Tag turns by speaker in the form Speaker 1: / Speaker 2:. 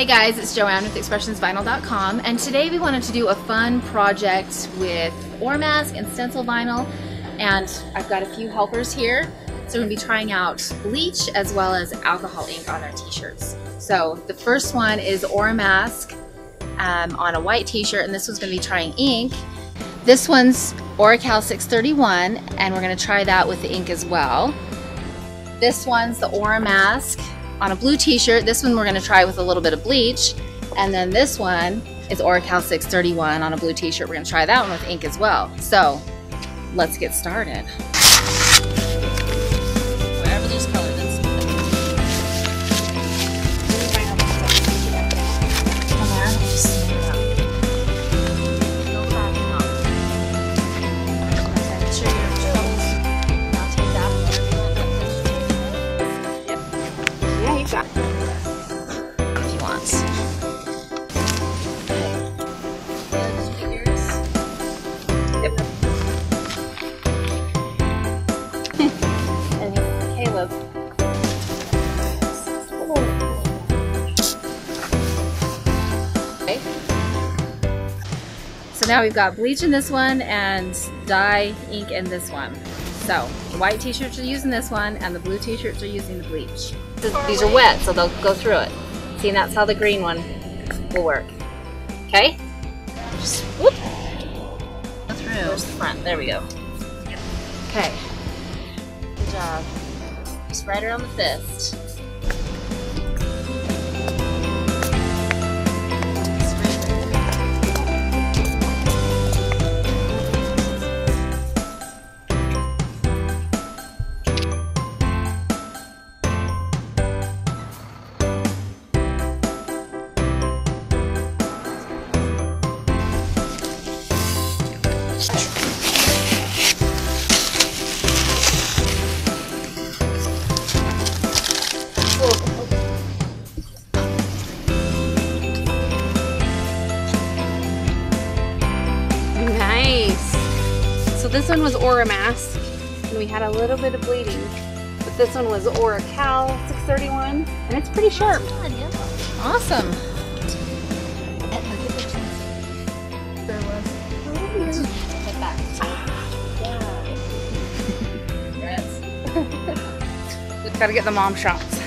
Speaker 1: guys, it's Joanne with ExpressionsVinyl.com, and today we wanted to do a fun project with Oramask and stencil vinyl, and I've got a few helpers here. So we're going to be trying out bleach as well as alcohol ink on our t-shirts. So the first one is Oramask on a white t-shirt, and this one's going to be trying ink. This one's Oracal 631, and we're going to try that with the ink as well. This one's the Oramask on a blue t-shirt. This one we're going to try with a little bit of bleach. And then this one is Oracal 631 on a blue t-shirt. We're going to try that one with ink as well. So let's get started. Wherever there's color, that's if you want. Yep. And Caleb. Okay. So now we've got bleach in this one and dye ink in this one. So the white t-shirts are using this one and the blue t-shirts are using the bleach. These are wet, so they'll go through it. See, and that's how the green one will work. Okay? Just whoop. Go through. Where's the front? There we go. Okay. Good job. Just right around the fist.
Speaker 2: Nice. So this one was Oramask, and we had a little bit of bleeding. But this one was Oracal 631, and it's pretty sharp.
Speaker 1: Awesome.
Speaker 2: Gotta get the mom shots.